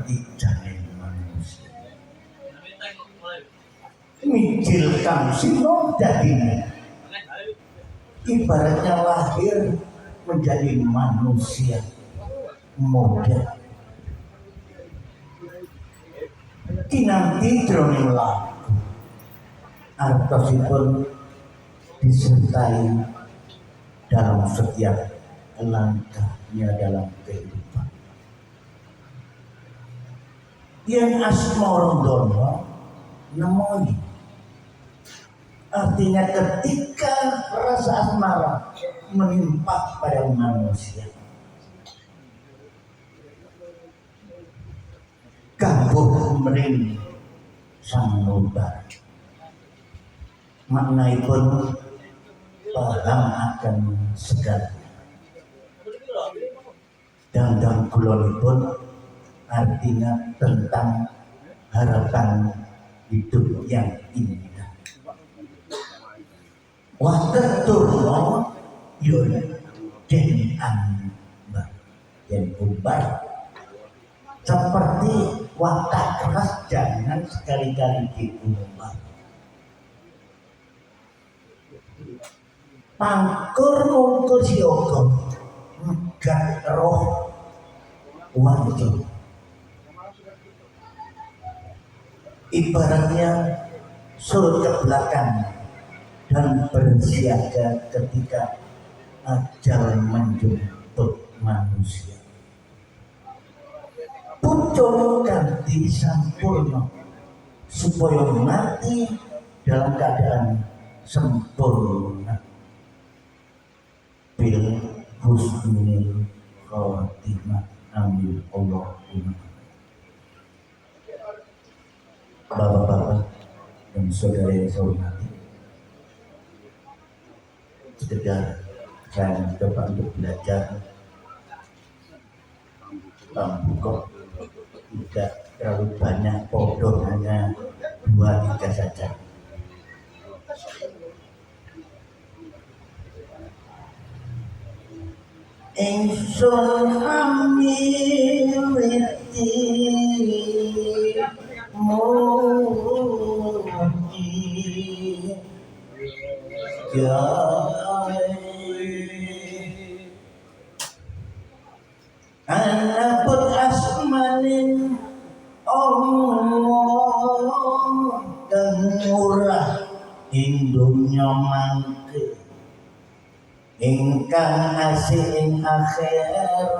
ngerti janin manusia. Mijil kang sino dadine ibaratnya lahir menjadi manusia muda. Kinanti jroning laku artosipun disertai dalam setiap langkahnya dalam kehidupan. Yang asmorodono nemoni, artinya ketika rasa asmara menimpa pada manusia, kambuh mering sang nubar. Maknaipun paham akan segala. Dan kulonipun artinya tentang harapan hidup yang indah. Wateturno yun den ambar den umbar. Seperti watak keras jangan sekali-kali diumbar. Pangkur mungkur siyoga megat roh wajib. Ibaratnya surut ke belakang dan bersiaga ketika ajal menjemput manusia. Pucuk ganti sampurno supaya mati dalam keadaan sempurna. Bil husnul khotimah. Amin Allahumma. Bapak-bapak dan saudara yang saya hormati, sekedar saya mencoba untuk belajar buku tidak terlalu banyak, bodoh hanya 2-3 saja. Ingsun amiliti muji anapun asmanin Allah dan murah indungnya mangke ingkang asih ing akhirat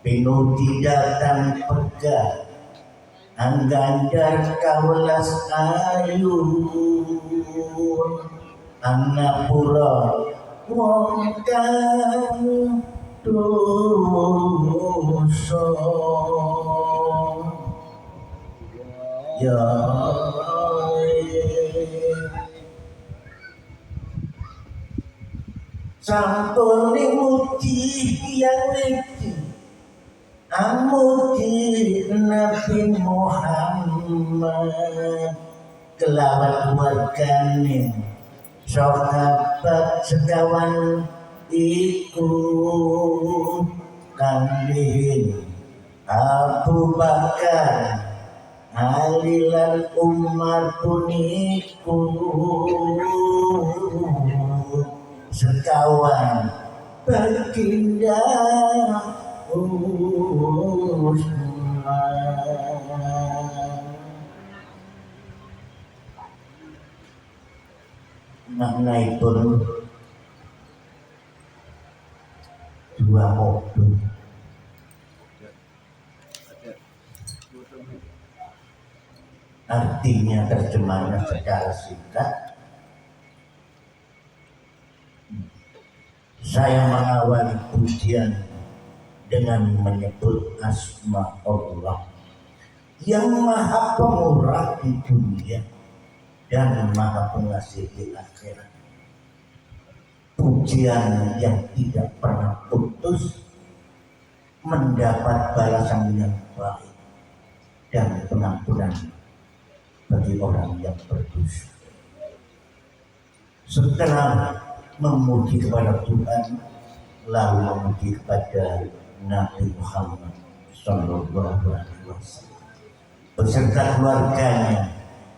pinuti datang pegah anggandar kawelas ayu annapura wong kang dosa ya sampun muji yang iki amuji Nabi Muhammad kelawan wargane sahabat sekawan iku kandhin Abu Bakar Ali lan Umar puniku sekawan baginda maknaipun dua modul. Artinya terjemahnya secara singkat, saya mengawali pujian dengan menyebut asma Allah yang maha pemurah di dunia dan maha pengasih di akhirat. Pujian yang tidak pernah putus, mendapat balasan yang baik dan pengampunan bagi orang yang berdosa. Setelah memuji kepada Tuhan, lalu memuji kepada Nabi Muhammad Sallallahu Alaihi Wasallam beserta keluarganya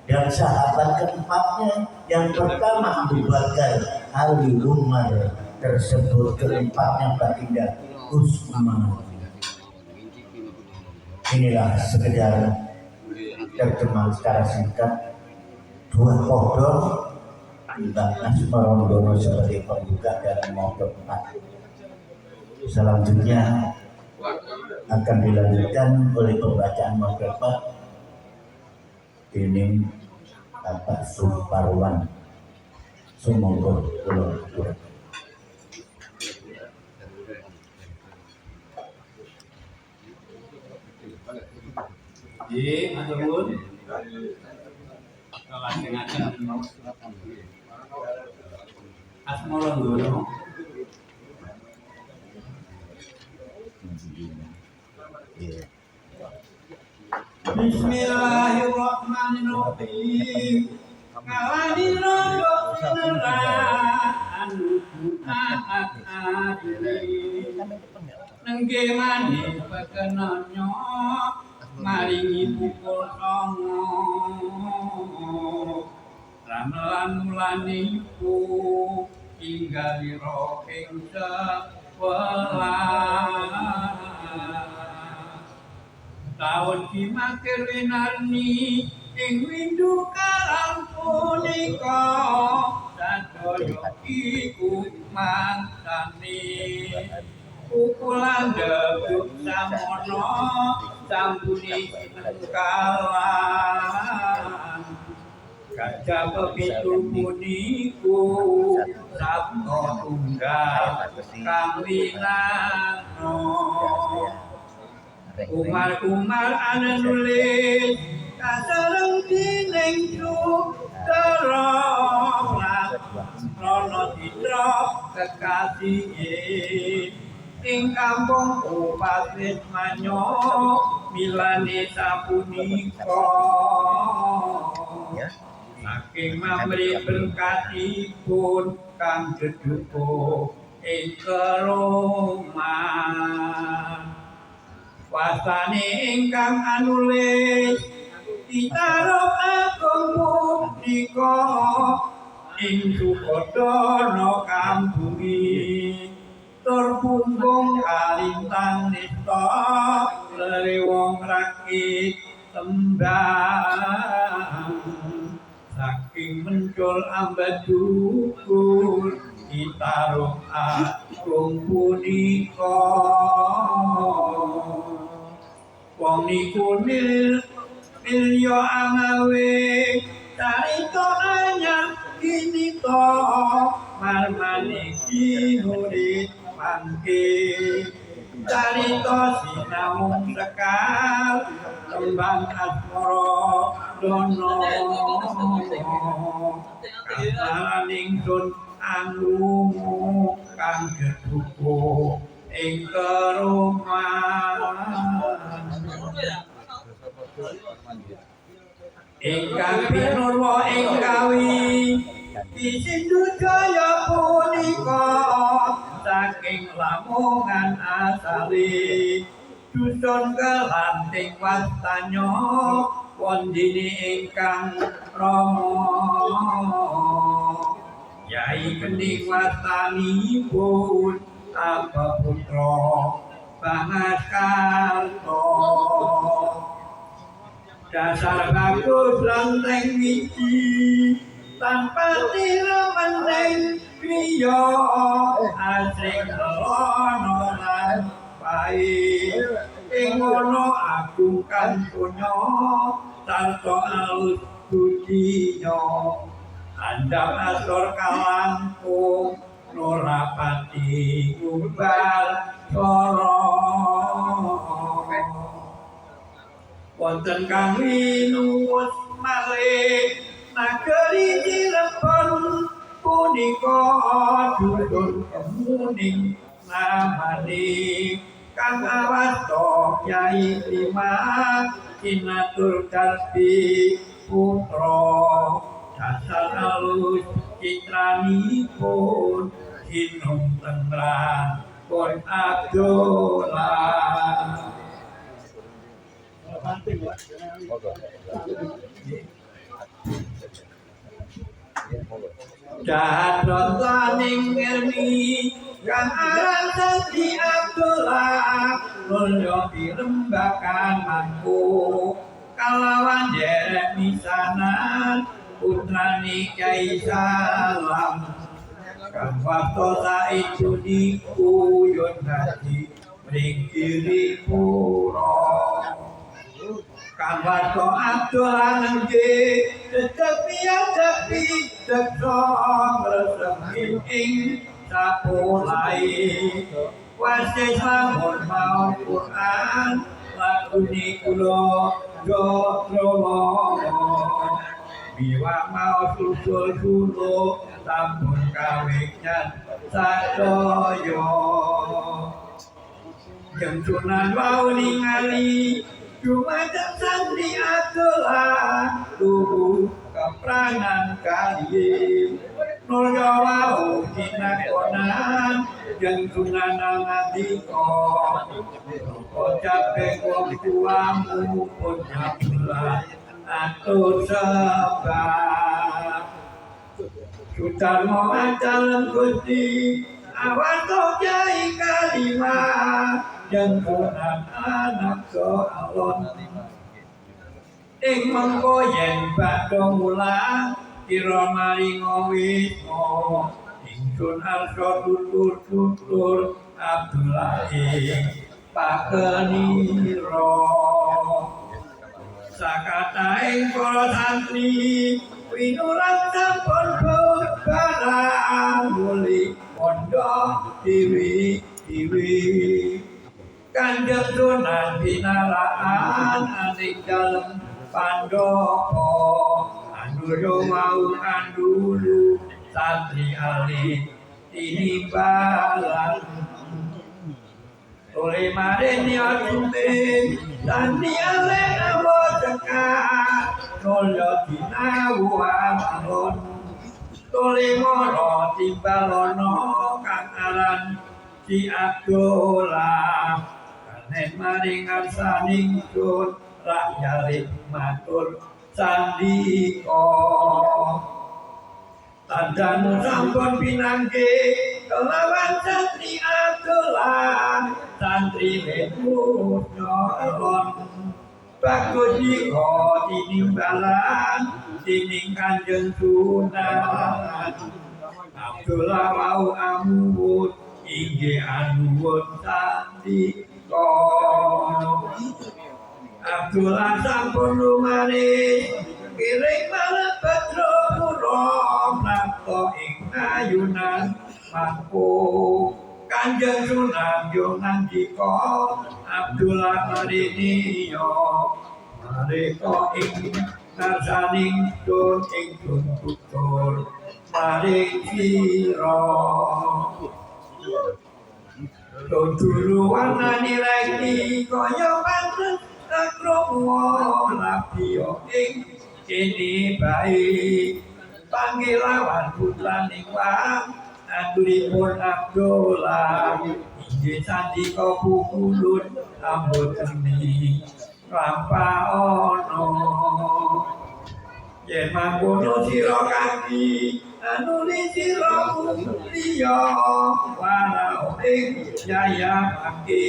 dan sahabat keempatnya. Yang pertama Abu Bakar, Ali, Umar, tersebut keempatnya baginda Utsman. Inilah sekedar terjemah secara singkat dua kodok Mbak Asmarondono sebagai pembuka dalam modul 4. Selanjutnya akan dilanjutkan oleh pembacaan modul 4 ini Bapak Suparwan Sumonggo Pulau Madura. Nggih, matur nuwun. Kalajengaken Asmarondono. Bismillahirrahmanirrahim. Ngalani rondo beneran nengge mani pekenonyo maringi pukul songo ramelan mulane iku inggalira ing sewelas taun kimakir winarni ing windu karang punika sadaya iku mangkane pukulan debuk samono sampuni kalan gajah pepitu puniku sabto tunggal kawinano Umar ana nulis kasareng dining terong rono citra kekasih ing kampung Upasrit Manyo milane sapunika saking mamri berkatipun kang deduko ing keromah wasane ingkang anulis ditaruh agung punika ing Sukodono kampungi tur punggung kalintang nista lewong rakit tembang saking mencul ambadukur ditaruh agung punika wong niku milya angawe carita anyar kinita marmane kinurit mangke carita sinamung sekal tembang asmara dono kasaraning sun anungu kang geduko ing keromah ingkang pinurwa ing kawi disindu jaya punika saking Lamongan asale dusun kelanting wastanya wondene ingkang rama Yai Kening wastanipun apa putra Bangaskarta dasar bagus lanteng wiji tanpa tira meneng priya asring lono lan baik ing ngono agung kantunya sarta alus budinya andam asor kalangkung Nurapati Umbal Soro wonten kang winus malih nagari Cirebon punika dusun kemuning namane kang awasta Kyai Lima Sinatul Kalbi putra dasar alus citranipun Hinung Tentrang pun Abdullah Jadrotaning ilmi kang aran Sati Abdullah mulya pirembakan mangku kalawan derek misanan putrane Kyai Salam kang wasto saitu dikuyun hati mringkiri pura kang wasto Abdullah nengge tepi teksong resengin ing sapulai wasis lamun mau Quran lakuni kula jodromo biwa mau susul dulu sampun kawinyan sadoyo yang Sunan mau ningali cuma Sati Abdullah tubuh kepranan kalim nulya wau dinakonan yang Sunan ngadika ocape wong tuamu pun Abdullah atur sebab Sutarmo acalan Gusti awato Kyai Kalimah yang Sunan anak soalon ing mengko yen badhe mulang kira maringa wisma ingsun arsa tutur Abdullah ing pakenira sakataing para santri pinulang sampun barang muli pondok dewi Kanjeng Sunan pinalaan aning dalem pandoko anduro mau andulu santri alit tinimbalan oleh mareni atumbe santri alit abo dekat nolyo dinawan alon oleh moro timbalono kang aran Si Abdullah kanen maring arsaning sun rakyat matur sandika tandanu sampun pinangke kelawan Sati Abdullah santri wedhusnya alon bagus dika tinimbalan dening Kanjeng Sunan Abdullah wau amut inggih anuwun sandika Abdullah sampun lumari kiring malebet pura nata ing ayunan mangku Kanjeng Sunan yo ngandika Abdullah mariniya mareka ing ngarsaning sun ingsun tutur maring sira Dulu warnani lagi kaya pantes akromo lapio ing kini baik panggilawan putraning wang aturipun Abdullah inggih sandika pukulun ambut seni lampaono yen mangkono sira kaki anuli sira liya warau ing jaya bakti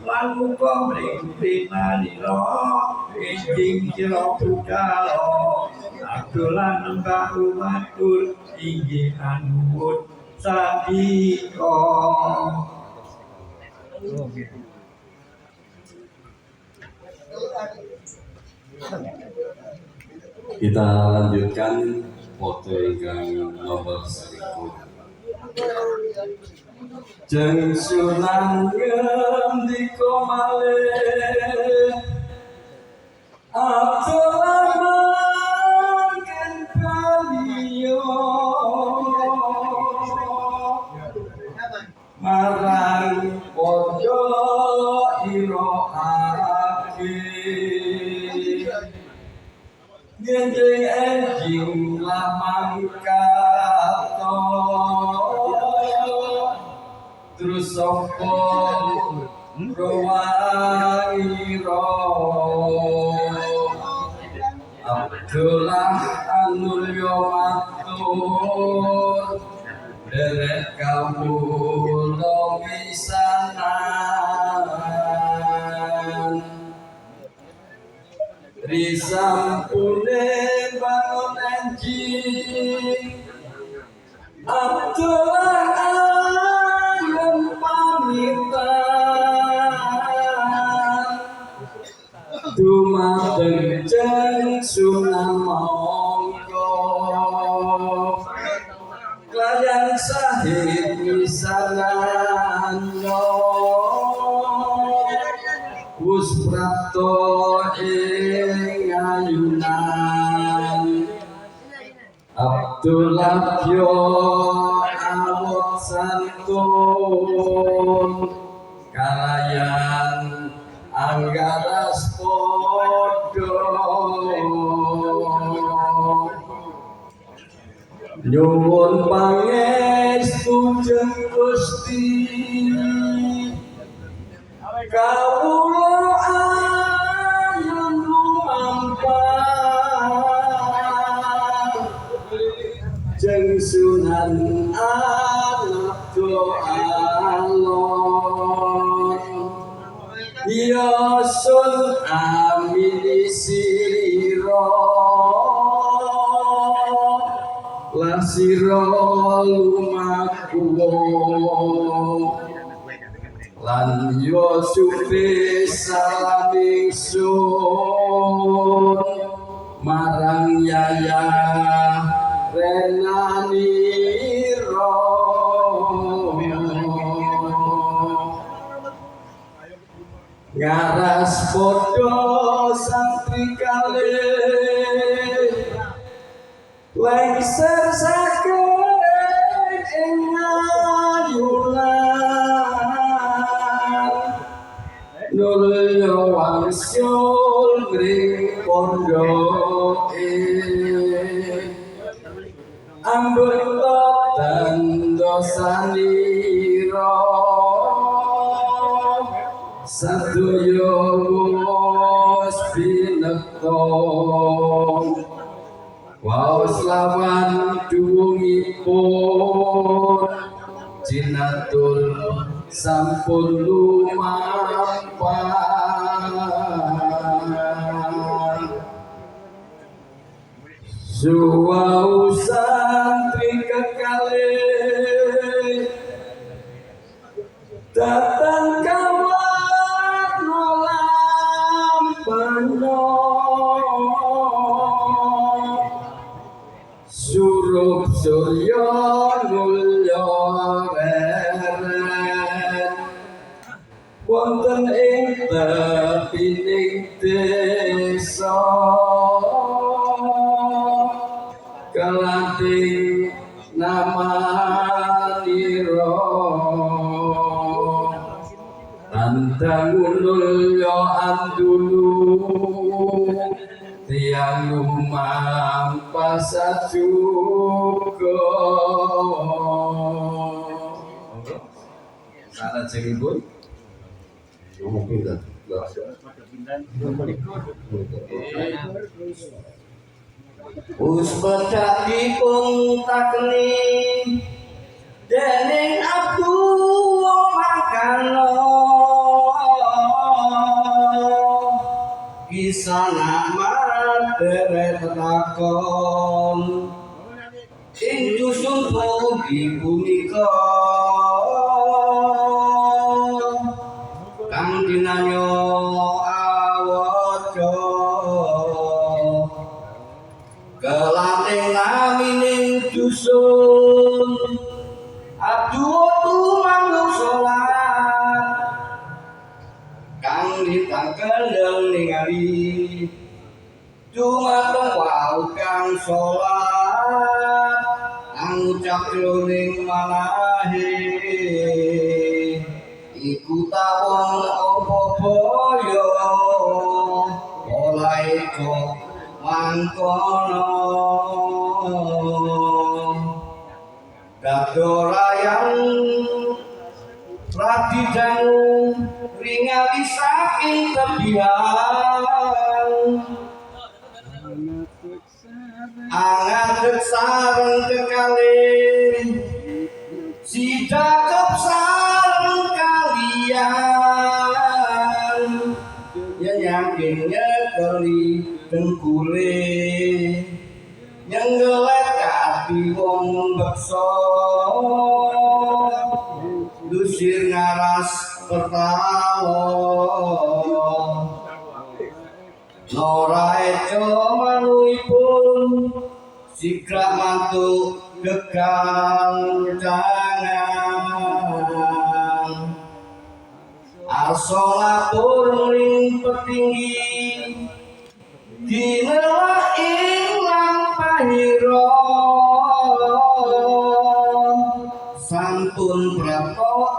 lan muga mrintinalira enjing sira budala Abdullah nembah matur inggih anuwun sandika Kita lanjutkan foto ingkang nomor 1000. Jeng Sunan ngendika malih Abdullah mangken kaliyo marang padha ira ake nyenjing enjing lamang kato terus sapa Ruwairo Abdullah Anulyo matur derek kawula pisanan risampune bangun enjing Abdullah ayam pamitan dumateng jeng Sunan Mangka kaliyan sahid misananya wus prapta ing ayunan Abdullah yo awot santun kalayan anggaras podo nyuwun pangestu jeng Gusti kawula ayun lumampah jeng Sunan Abdul Alon ya sun amin sira lan sira lumaku lan yo supe salaming sun marang yaya renaniro ngaras podo santri kalih lengser saking ing ayunan nulya wangsul ngring pondoke ambeta dandosanira sadaya wis binekta waos lawan duwungipun jinatul sampun lumampah suwau santri kekalih datang kawan lampano surup surya mulya reret wonten ing tepining desa kelanting namanira tandang mulya andulu tiang lumampah sajuga salajengipun ngomong pinten wis pedhatipun takni dening Abdullah mangkana kisah nama deret takon ing dusun pundi punika kang dinanyo awaca kelanting namining dusun Abdullah tumanggung sholat kang ditangkendel ningali dumateng wau kang sholat ngucap jroning manahe iku tawon apa boyo oleh kok mangkono kadorayan radi dangu ringali saking tebihan angadeg sareng kekalih si cakep sareng kalian yang yakin nyekeli dengkule nyenggelet kati wong beksa dusir ngaras pertawa Nora eco manungipun sikrak mantuk gegancangan arso lapur ring petinggi dina